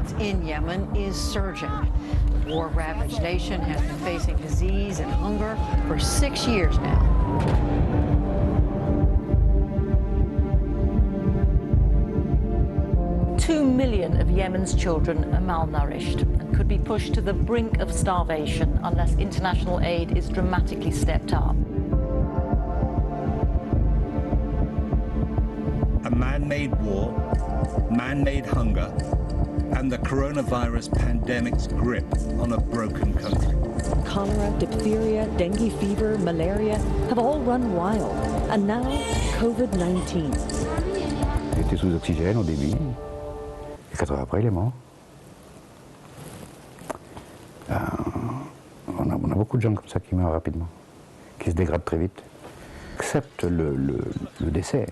violence in Yemen is surging. The war-ravaged nation has been facing disease and hunger for 6 years now. 2 million of Yemen's children are malnourished and could be pushed to the brink of starvation unless international aid is dramatically stepped up. A man-made war, man-made hunger, and the coronavirus pandemic's grip on a broken country. Cholera, diphtheria, dengue fever, malaria have all run wild, and now COVID-19. Il était sous oxygène au début, et 4 heures après, il est mort. On a beaucoup de gens comme ça qui meurent rapidement, qui se dégradent très vite, acceptent le décès,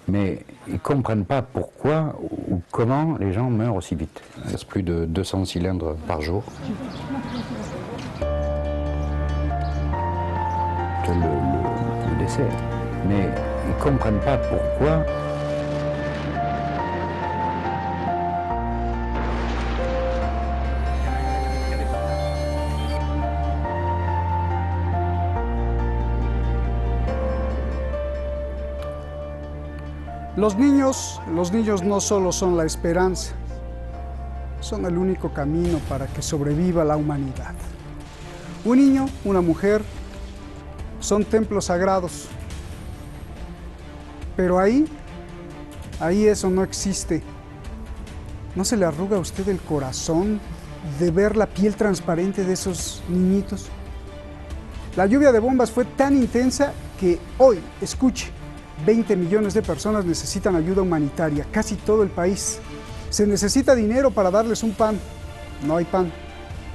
mais ils ne comprennent pas pourquoi ou comment les gens meurent aussi vite. Il reste plus de 200 cylindres par jour. Le décès, mais ils ne comprennent pas pourquoi. Los niños no solo son la esperanza, son el único camino para que sobreviva la humanidad. Un niño, una mujer, son templos sagrados, pero ahí eso no existe. ¿No se le arruga a usted el corazón de ver la piel transparente de esos niñitos? La lluvia de bombas fue tan intensa que hoy, escuche, 20 millones de personas necesitan ayuda humanitaria, casi todo el país. Se necesita dinero para darles un pan. No hay pan,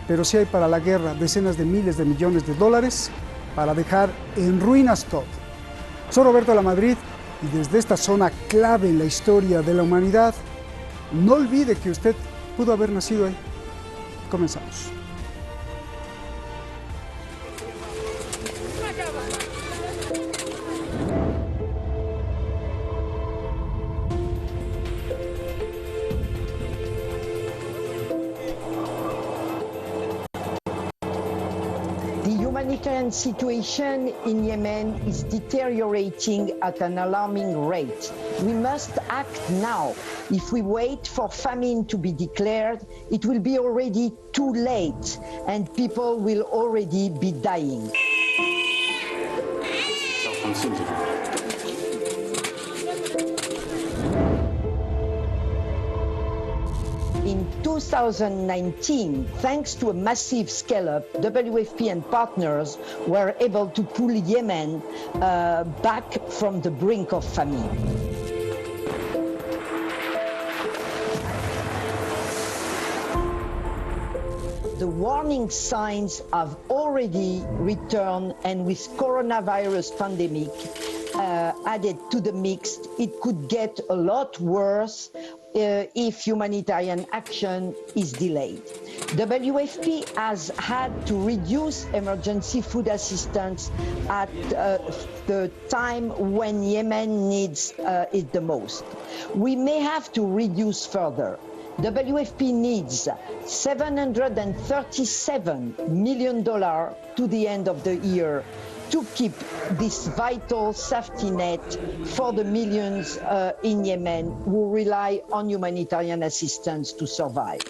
pero sí hay para la guerra decenas de miles de millones de dólares para dejar en ruinas todo. Soy Roberto Lamadrid y desde esta zona clave en la historia de la humanidad, no olvide que usted pudo haber nacido ahí. Comenzamos. The humanitarian situation in Yemen is deteriorating at an alarming rate. We must act now. If we wait for famine to be declared, it will be already too late and people will already be dying. In 2019, thanks to a massive scale-up, WFP and partners were able to pull Yemen back from the brink of famine. The warning signs have already returned, and with coronavirus pandemic added to the mix, it could get a lot worse if humanitarian action is delayed. WFP has had to reduce emergency food assistance at the time when Yemen needs it the most. We may have to reduce further. WFP needs $737 million to the end of the year to keep this vital safety net for the millions in Yemen who rely on humanitarian assistance to survive.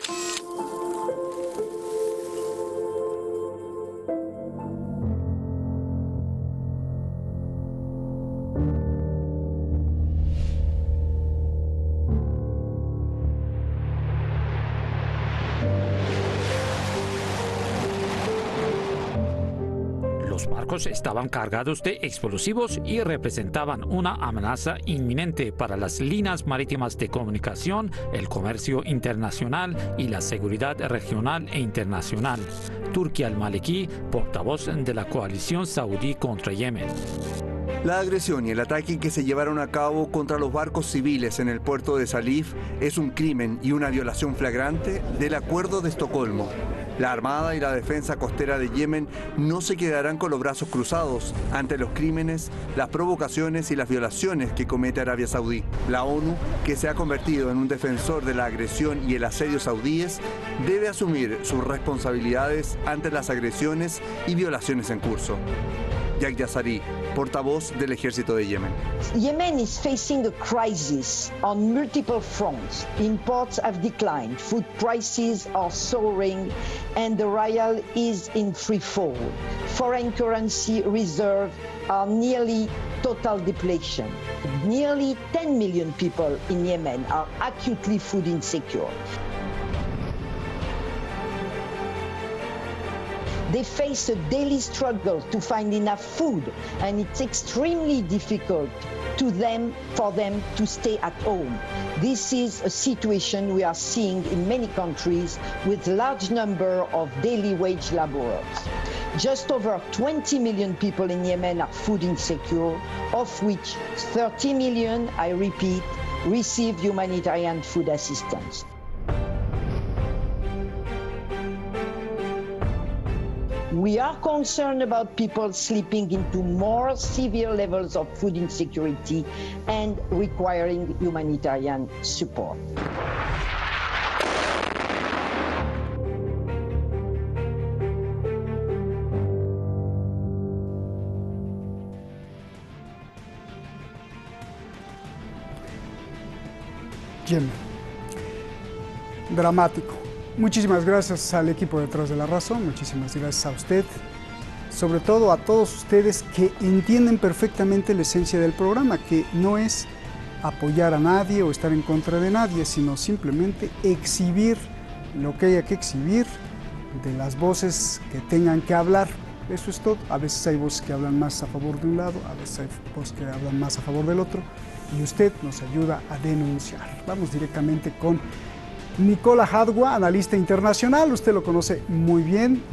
Los barcos estaban cargados de explosivos y representaban una amenaza inminente para las líneas marítimas de comunicación, el comercio internacional y la seguridad regional e internacional. Turki al-Maliki, portavoz de la coalición saudí contra Yemen. La agresión y el ataque que se llevaron a cabo contra los barcos civiles en el puerto de Salif es un crimen y una violación flagrante del Acuerdo de Estocolmo. La Armada y la Defensa Costera de Yemen no se quedarán con los brazos cruzados ante los crímenes, las provocaciones y las violaciones que comete Arabia Saudí. La ONU, que se ha convertido en un defensor de la agresión y el asedio saudíes, debe asumir sus responsabilidades ante las agresiones y violaciones en curso. Yahya Saree, portavoz del ejército de Yemen. Yemen is facing a crisis on multiple fronts. Imports have declined, food prices are soaring, and the rial is in free fall. Foreign currency reserves are nearly total depletion. Nearly 10 million people in Yemen are acutely food insecure. They face a daily struggle to find enough food, and it's extremely difficult for them to stay at home. This is a situation we are seeing in many countries with large number of daily wage laborers. Just over 20 million people in Yemen are food insecure, of which 30 million, I repeat, receive humanitarian food assistance. We are concerned about people slipping into more severe levels of food insecurity and requiring humanitarian support. Yemen. Dramático. Muchísimas gracias al equipo detrás de La Razón, muchísimas gracias a usted, sobre todo a todos ustedes que entienden perfectamente la esencia del programa, que no es apoyar a nadie o estar en contra de nadie, sino simplemente exhibir lo que haya que exhibir de las voces que tengan que hablar. Eso es todo. A veces hay voces que hablan más a favor de un lado, a veces hay voces que hablan más a favor del otro, y usted nos ayuda a denunciar. Vamos directamente con Nicola Hadwa, analista internacional. Usted lo conoce muy bien,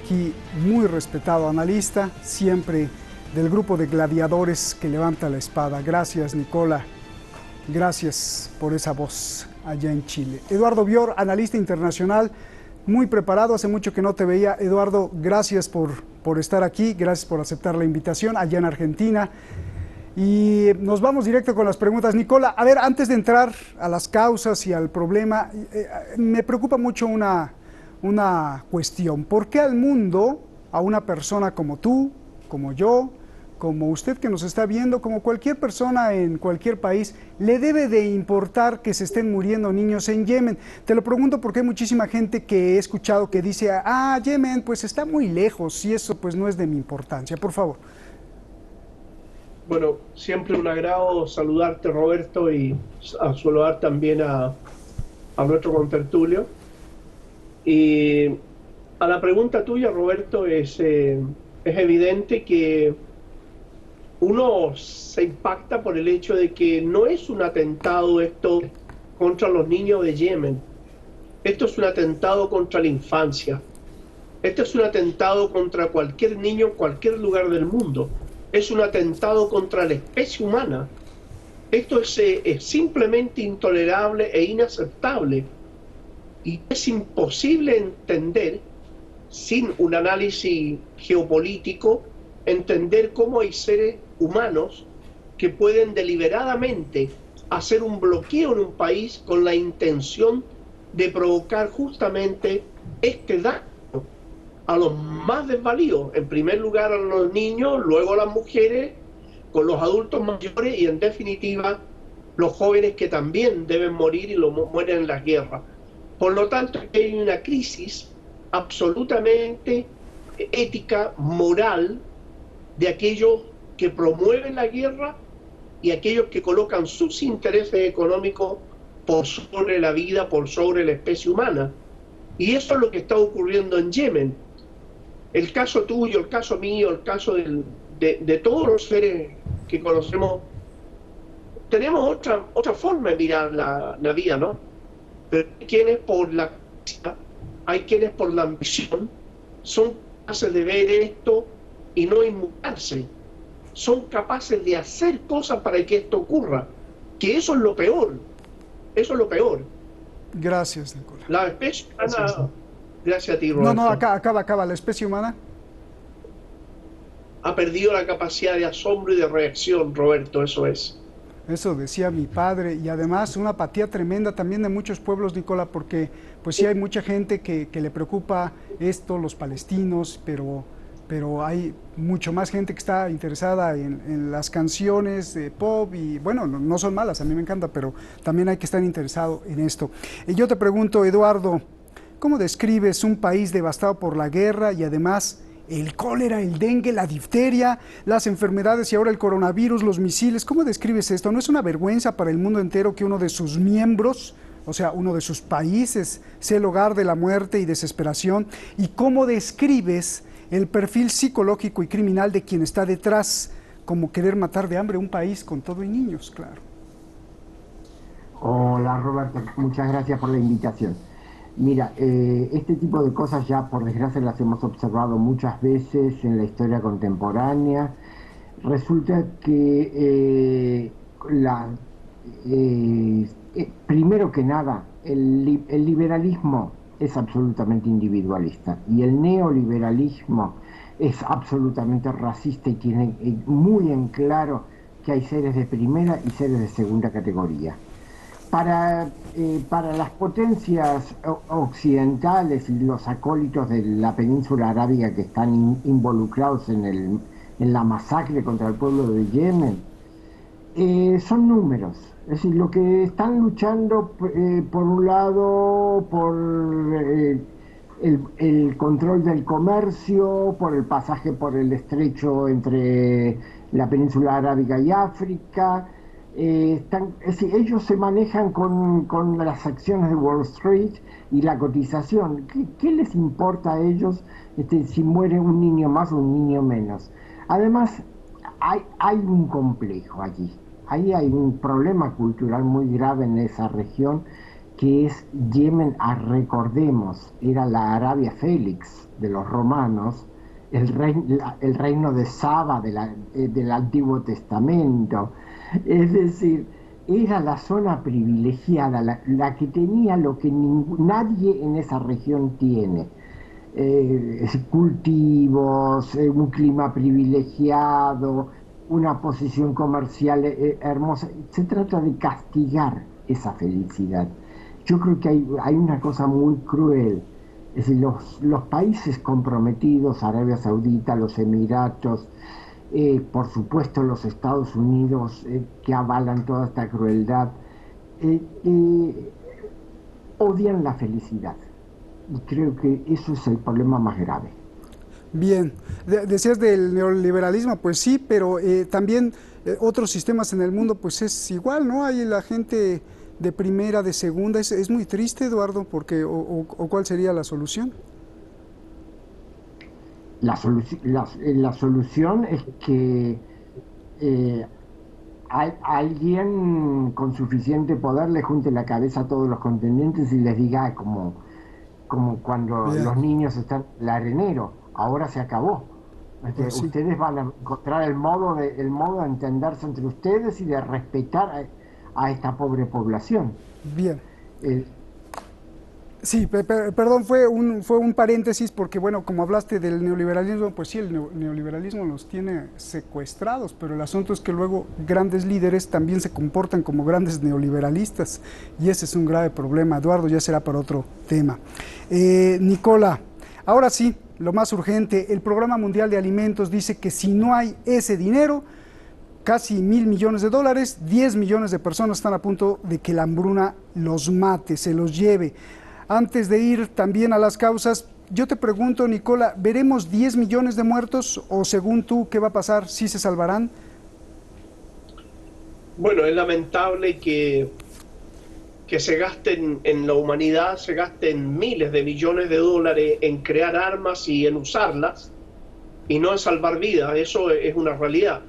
aquí muy respetado analista, siempre del grupo de gladiadores que levanta la espada. Gracias, Nicola. Gracias por esa voz allá en Chile. Eduardo Bior, analista internacional, muy preparado, hace mucho que no te veía. Eduardo, gracias por estar aquí, gracias por aceptar la invitación allá en Argentina. Y nos vamos directo con las preguntas. Nicola, a ver, antes de entrar a las causas y al problema, me preocupa mucho una cuestión. ¿Por qué al mundo, a una persona como tú, como yo, como usted que nos está viendo, como cualquier persona en cualquier país, le debe de importar que se estén muriendo niños en Yemen? Te lo pregunto porque hay muchísima gente que he escuchado que dice, Yemen pues está muy lejos y eso pues no es de mi importancia. Por favor. Bueno, siempre un agrado saludarte, Roberto, y a saludar también a nuestro contertulio. Y a la pregunta tuya, Roberto, es evidente que uno se impacta por el hecho de que no es un atentado esto contra los niños de Yemen. Esto es un atentado contra la infancia. Esto es un atentado contra cualquier niño en cualquier lugar del mundo. Es un atentado contra la especie humana. Esto es simplemente intolerable e inaceptable. Y es imposible entender, sin un análisis geopolítico, entender cómo hay seres humanos que pueden deliberadamente hacer un bloqueo en un país con la intención de provocar justamente este daño a los más desvalidos, en primer lugar a los niños, luego a las mujeres, con los adultos mayores y en definitiva los jóvenes que también deben morir y mueren en las guerras. Por lo tanto, hay una crisis absolutamente ética, moral, de aquellos que promueven la guerra y aquellos que colocan sus intereses económicos por sobre la vida, por sobre la especie humana. Y eso es lo que está ocurriendo en Yemen. El caso tuyo, el caso mío, el caso de todos los seres que conocemos, tenemos otra forma de mirar la vida, ¿no? Pero hay quienes por la hay quienes por la ambición son capaces de ver esto y no inmutarse. Son capaces de hacer cosas para que esto ocurra. Que eso es lo peor. Eso es lo peor. Gracias, Nicola. La especie humana Gracias a ti, Roberto. No, acaba. La especie humana ha perdido la capacidad de asombro y de reacción, Roberto, eso es. Eso decía mi padre, y además una apatía tremenda también de muchos pueblos, Nicola, porque pues sí hay mucha gente que le preocupa esto, los palestinos, pero hay mucho más gente que está interesada en las canciones de pop, y bueno, no son malas, a mí me encanta, pero también hay que estar interesado en esto. Y yo te pregunto, Eduardo, ¿cómo describes un país devastado por la guerra y además el cólera, el dengue, la difteria, las enfermedades y ahora el coronavirus, los misiles? ¿Cómo describes esto? ¿No es una vergüenza para el mundo entero que uno de sus miembros, o sea, uno de sus países, sea el hogar de la muerte y desesperación? ¿Y cómo describes el perfil psicológico y criminal de quien está detrás, como querer matar de hambre un país con todo y niños, claro? Hola, Roberto, muchas gracias por la invitación. Mira, este tipo de cosas ya por desgracia las hemos observado muchas veces en la historia contemporánea. Resulta que primero que nada, el liberalismo es absolutamente individualista y el neoliberalismo es absolutamente racista y tiene muy en claro que hay seres de primera y seres de segunda categoría. Para las potencias occidentales y los acólitos de la península arábiga que están involucrados en la masacre contra el pueblo de Yemen, son números. Es decir, lo que están luchando, por un lado, por el control del comercio, por el pasaje por el estrecho entre la península arábiga y África. Es decir, ellos se manejan con las acciones de Wall Street y la cotización. ¿Qué les importa a ellos si muere un niño más o un niño menos? Además, hay un complejo allí. Ahí hay un problema cultural muy grave en esa región, que es Yemen. Recordemos, era la Arabia Félix de los romanos, el reino de Saba del Antiguo Testamento. Es decir, era la zona privilegiada, la que tenía lo que nadie en esa región tiene. Cultivos, un clima privilegiado, una posición comercial hermosa. Se trata de castigar esa felicidad. Yo creo que hay una cosa muy cruel. Es decir, los países comprometidos, Arabia Saudita, los Emiratos, por supuesto los Estados Unidos, que avalan toda esta crueldad, odian la felicidad. Y creo que eso es el problema más grave. Bien, decías del neoliberalismo, pues sí, pero también otros sistemas en el mundo pues es igual, ¿no? Hay la gente de primera, de segunda, es muy triste, Eduardo, porque o ¿cuál sería la solución? La solución es que alguien con suficiente poder le junte la cabeza a todos los contendientes y les diga como cuando los niños están en el arenero, ahora se acabó. Pues sí. Ustedes van a encontrar el modo de entenderse entre ustedes y de respetar a esta pobre población. Bien. Sí, perdón, fue un paréntesis porque, bueno, como hablaste del neoliberalismo, pues sí, el neoliberalismo los tiene secuestrados, pero el asunto es que luego grandes líderes también se comportan como grandes neoliberalistas y ese es un grave problema. Eduardo, ya será para otro tema. Nicola, ahora sí, lo más urgente, el Programa Mundial de Alimentos dice que si no hay ese dinero, casi $1,000 millones, 10 millones de personas están a punto de que la hambruna los mate, se los lleve. Antes de ir también a las causas, yo te pregunto, Nicola, ¿veremos 10 millones de muertos o según tú, qué va a pasar? ¿Sí se salvarán? Bueno, es lamentable que se gasten en la humanidad, se gasten miles de millones de dólares en crear armas y en usarlas y no en salvar vidas. Eso es una realidad.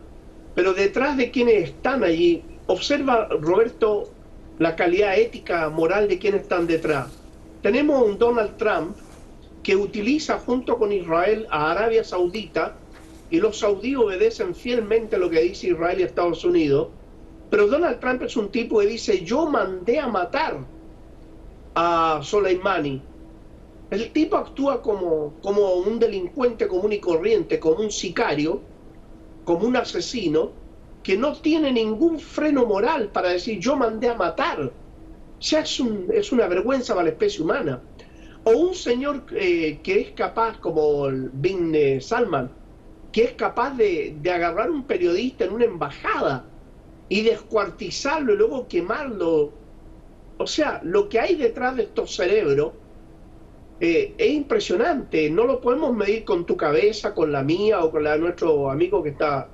Pero detrás de quienes están allí, observa, Roberto, la calidad ética, moral de quienes están detrás. Tenemos un Donald Trump que utiliza junto con Israel a Arabia Saudita y los saudíes obedecen fielmente lo que dice Israel y Estados Unidos, pero Donald Trump es un tipo que dice: yo mandé a matar a Soleimani El tipo actúa como un delincuente común y corriente, como un sicario, como un asesino, que no tiene ningún freno moral para decir yo mandé a matar. Ya es una vergüenza para la especie humana. O un señor que es capaz, como el bin Salman, que es capaz de agarrar a un periodista en una embajada y descuartizarlo y luego quemarlo. O sea, lo que hay detrás de estos cerebros es impresionante. No lo podemos medir con tu cabeza, con la mía o con la de nuestro amigo que está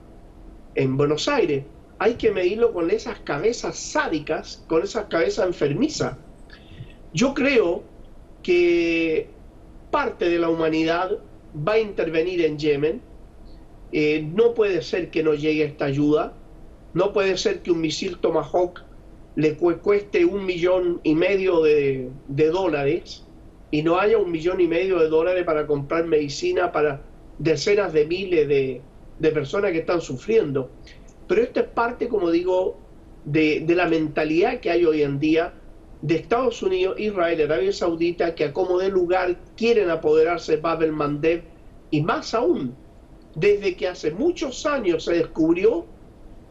en Buenos Aires. Hay que medirlo con esas cabezas sádicas, con esas cabezas enfermizas. Yo creo que parte de la humanidad va a intervenir en Yemen. No puede ser que no llegue esta ayuda. No puede ser que un misil Tomahawk le cueste $1,5 millones de dólares y no haya $1,5 millones de dólares para comprar medicina para decenas de miles de personas que están sufriendo. Pero esto es parte, como digo, de la mentalidad que hay hoy en día de Estados Unidos, Israel, Arabia Saudita, que a como de lugar quieren apoderarse de Bab el-Mandeb, y más aún, desde que hace muchos años se descubrió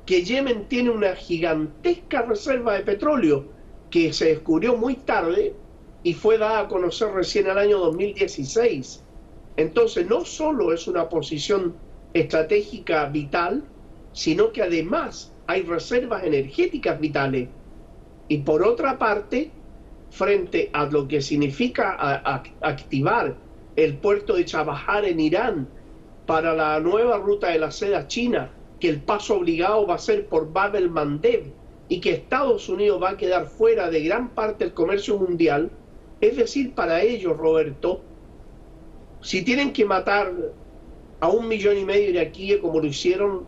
que Yemen tiene una gigantesca reserva de petróleo que se descubrió muy tarde y fue dada a conocer recién el año 2016. Entonces, no solo es una posición estratégica vital, sino que además hay reservas energéticas vitales. Y por otra parte, frente a lo que significa activar el puerto de Chabahar en Irán para la nueva ruta de la seda china, que el paso obligado va a ser por Bab el-Mandeb y que Estados Unidos va a quedar fuera de gran parte del comercio mundial, es decir, para ellos, Roberto, si tienen que matar a 1,5 millones de aquí como lo hicieron,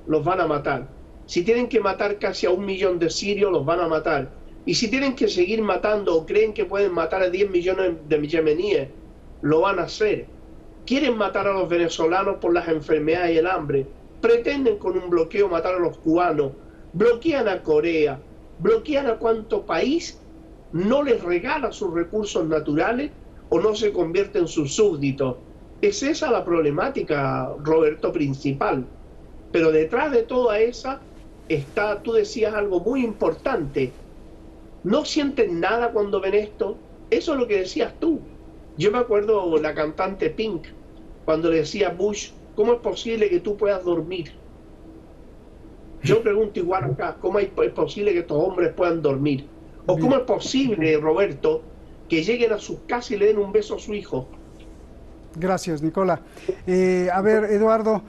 los van a matar. Si tienen que matar casi a 1 millón de sirios, los van a matar. Y si tienen que seguir matando o creen que pueden matar a 10 millones de yemeníes, lo van a hacer. Quieren matar a los venezolanos por las enfermedades y el hambre. Pretenden con un bloqueo matar a los cubanos. Bloquean a Corea. Bloquean a cuánto país no les regala sus recursos naturales o no se convierte en sus súbditos. Es esa la problemática, Roberto, principal. Pero detrás de toda esa está, tú decías algo muy importante. ¿No sienten nada cuando ven esto? Eso es lo que decías tú. Yo me acuerdo la cantante Pink, cuando le decía a Bush, ¿cómo es posible que tú puedas dormir? Yo pregunto igual acá, ¿cómo es posible que estos hombres puedan dormir? ¿O cómo es posible, Roberto, que lleguen a sus casas y le den un beso a su hijo? Gracias, Nicola. A ver, Eduardo,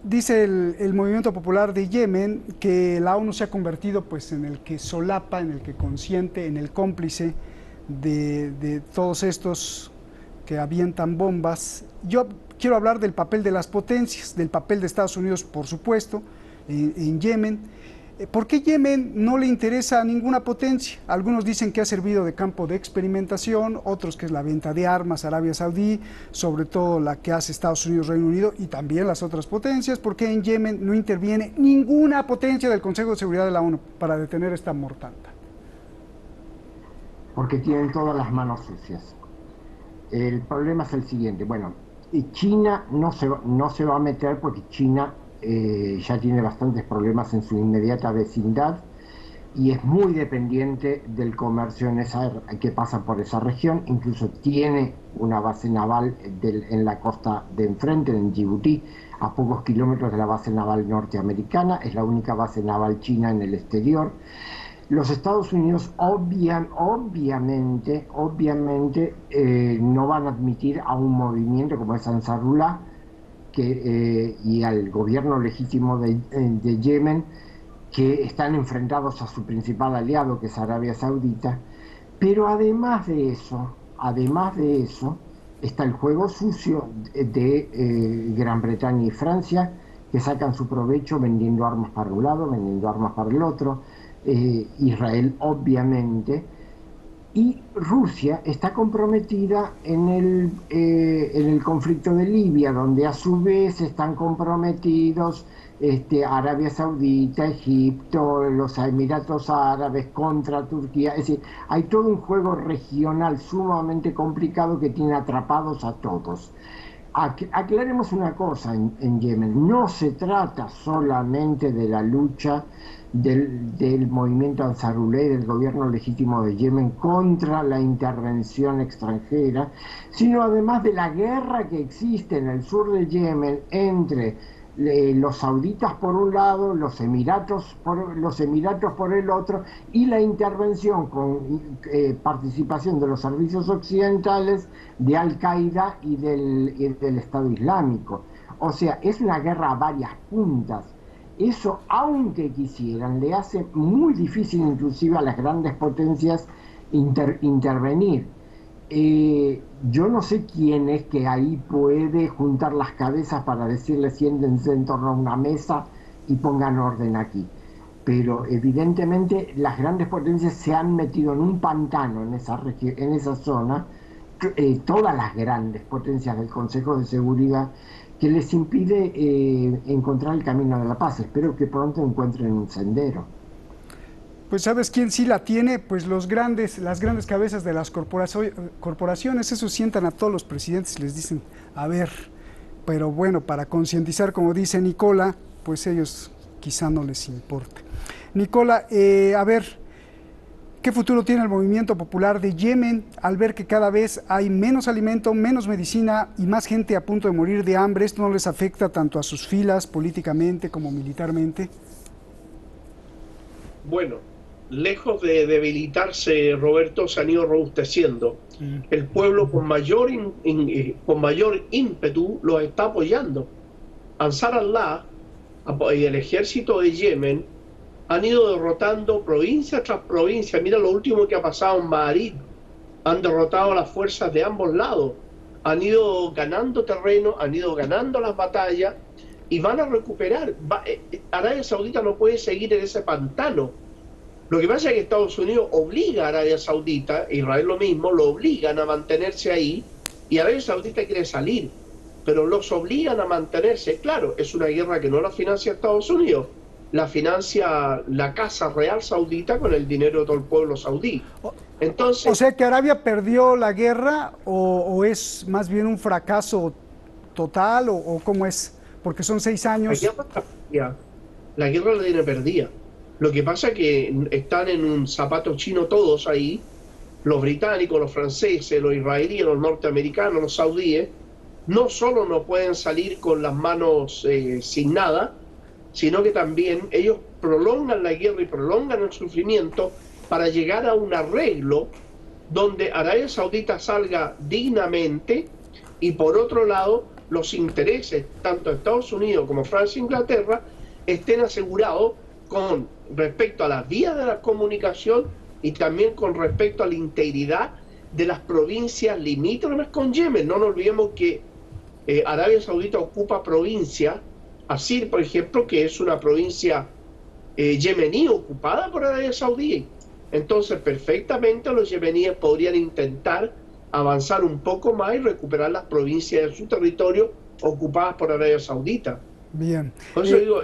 dice el Movimiento Popular de Yemen que la ONU se ha convertido pues, en el que solapa, en el que consiente, en el cómplice de todos estos que avientan bombas. Yo quiero hablar del papel de las potencias, del papel de Estados Unidos, por supuesto, en Yemen. ¿Por qué Yemen no le interesa a ninguna potencia? Algunos dicen que ha servido de campo de experimentación, otros que es la venta de armas a Arabia Saudí, sobre todo la que hace Estados Unidos, Reino Unido y también las otras potencias. ¿Por qué en Yemen no interviene ninguna potencia del Consejo de Seguridad de la ONU para detener esta mortandad? Porque tienen todas las manos sucias. El problema es el siguiente, bueno, China no se va a meter porque China ya tiene bastantes problemas en su inmediata vecindad y es muy dependiente del comercio que pasa por esa región. Incluso tiene una base naval en la costa de enfrente, en Djibouti, a pocos kilómetros de la base naval norteamericana. Es la única base naval china en el exterior. Los Estados Unidos obviamente no van a admitir a un movimiento como es Ansarullah y al gobierno legítimo de Yemen, que están enfrentados a su principal aliado, que es Arabia Saudita. Pero además de eso está el juego sucio de Gran Bretaña y Francia, que sacan su provecho vendiendo armas para un lado, vendiendo armas para el otro. Israel obviamente, y Rusia está comprometida en el conflicto de Libia, donde a su vez están comprometidos Arabia Saudita, Egipto, los Emiratos Árabes contra Turquía. Es decir, hay todo un juego regional sumamente complicado que tiene atrapados a todos. Aclaremos una cosa en Yemen, no se trata solamente de la lucha del movimiento Ansarullah, del gobierno legítimo de Yemen, contra la intervención extranjera, sino además de la guerra que existe en el sur de Yemen entre los sauditas por un lado, los emiratos por el otro, y la intervención con participación de los servicios occidentales, de Al-Qaeda y del Estado Islámico. O sea, es una guerra a varias puntas. Eso, aunque quisieran, le hace muy difícil inclusive a las grandes potencias intervenir. Yo no sé quién es que ahí puede juntar las cabezas para decirle siéntense en torno a una mesa y pongan orden aquí. Pero evidentemente las grandes potencias se han metido en un pantano en esa zona, todas las grandes potencias del Consejo de Seguridad, que les impide encontrar el camino de la paz. Espero que pronto encuentren un sendero. Pues ¿sabes quién sí la tiene? Pues las grandes cabezas de las corporaciones, eso sientan a todos los presidentes y les dicen, a ver, pero bueno, para concientizar, como dice Nicola, pues ellos quizá no les importe. Nicola, a ver, ¿qué futuro tiene el movimiento popular de Yemen al ver que cada vez hay menos alimento, menos medicina y más gente a punto de morir de hambre? ¿Esto no les afecta tanto a sus filas políticamente como militarmente? Bueno, lejos de debilitarse, Roberto, se han ido robusteciendo. El pueblo con mayor ímpetu los está apoyando. Ansar Allah y el ejército de Yemen han ido derrotando provincia tras provincia. Mira lo último que ha pasado en Ma'arib. Han derrotado a las fuerzas de ambos lados. Han ido ganando terreno, han ido ganando las batallas y van a recuperar. Arabia Saudita no puede seguir en ese pantano. Lo que pasa es que Estados Unidos obliga a Arabia Saudita, Israel lo mismo, lo obligan a mantenerse ahí y Arabia Saudita quiere salir, pero los obligan a mantenerse. Claro, es una guerra que no la financia Estados Unidos, la financia la Casa Real Saudita con el dinero de todo el pueblo saudí. Entonces, o sea que Arabia perdió la guerra o es más bien un fracaso total o cómo es, porque son 6 años. La guerra la tiene perdida. Lo que pasa es que están en un zapato chino todos ahí, los británicos, los franceses, los israelíes, los norteamericanos, los saudíes, no solo no pueden salir con las manos sin nada, sino que también ellos prolongan la guerra y prolongan el sufrimiento para llegar a un arreglo donde Arabia Saudita salga dignamente y por otro lado los intereses tanto de Estados Unidos como Francia e Inglaterra estén asegurados con respecto a las vías de la comunicación y también con respecto a la integridad de las provincias limítrofes con Yemen. No nos olvidemos que Arabia Saudita ocupa provincias, Asir, por ejemplo, que es una provincia yemení ocupada por Arabia Saudí. Entonces, perfectamente los yemeníes podrían intentar avanzar un poco más y recuperar las provincias de su territorio ocupadas por Arabia Saudita. Bien. Por eso digo,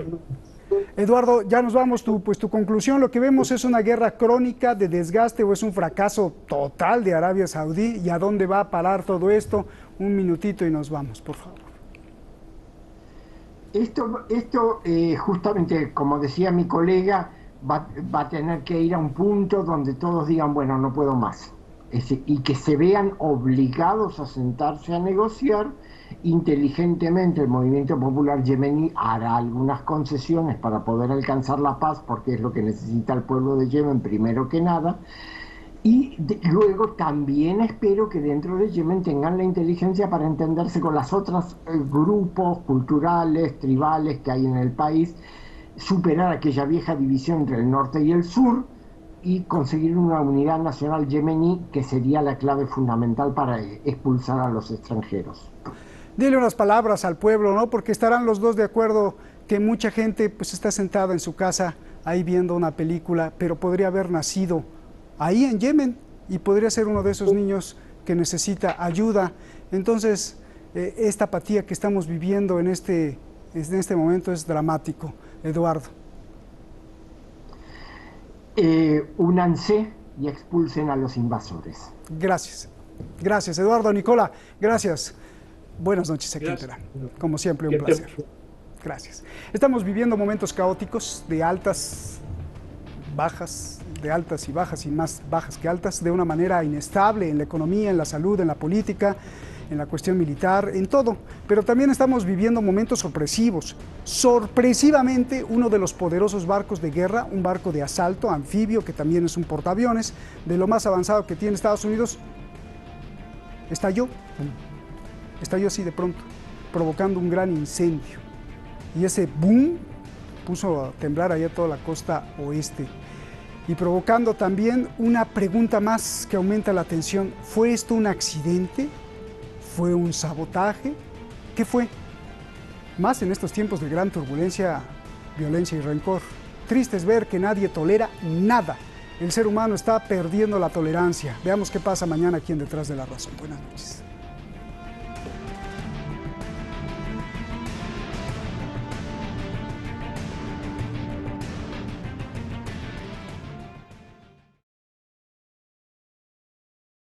Eduardo, ya nos vamos, tu conclusión, ¿lo que vemos es una guerra crónica de desgaste o es un fracaso total de Arabia Saudí? ¿Y a dónde va a parar todo esto? Un minutito y nos vamos, por favor. Esto justamente, como decía mi colega, va a tener que ir a un punto donde todos digan, bueno, no puedo más. Y que se vean obligados a sentarse a negociar. Inteligentemente el movimiento popular yemení hará algunas concesiones para poder alcanzar la paz, porque es lo que necesita el pueblo de Yemen primero que nada, y luego también espero que dentro de Yemen tengan la inteligencia para entenderse con los otros grupos culturales, tribales que hay en el país, superar aquella vieja división entre el norte y el sur y conseguir una unidad nacional yemení que sería la clave fundamental para expulsar a los extranjeros. Dile unas palabras al pueblo, ¿no? Porque estarán los dos de acuerdo que mucha gente pues está sentada en su casa ahí viendo una película, pero podría haber nacido ahí en Yemen y podría ser uno de esos niños que necesita ayuda. Entonces, esta apatía que estamos viviendo en este en este momento es dramático. Eduardo. Únanse y expulsen a los invasores. Gracias. Gracias, Eduardo. Nicola, gracias. Buenas noches aquí en Teherán. Como siempre, un placer. Gracias. Estamos viviendo momentos caóticos de altas, bajas, de altas y bajas y más bajas que altas, de una manera inestable en la economía, en la salud, en la política, en la cuestión militar, en todo. Pero también estamos viviendo momentos sorpresivos. Sorpresivamente, uno de los poderosos barcos de guerra, un barco de asalto anfibio, que también es un portaaviones, de lo más avanzado que tiene Estados Unidos, estalló así de pronto, provocando un gran incendio. Y ese boom puso a temblar allá toda la costa oeste y provocando también una pregunta más que aumenta la tensión. ¿Fue esto un accidente? ¿Fue un sabotaje? ¿Qué fue? Más en estos tiempos de gran turbulencia, violencia y rencor. Triste es ver que nadie tolera nada. El ser humano está perdiendo la tolerancia. Veamos qué pasa mañana aquí en Detrás de la Razón. Buenas noches.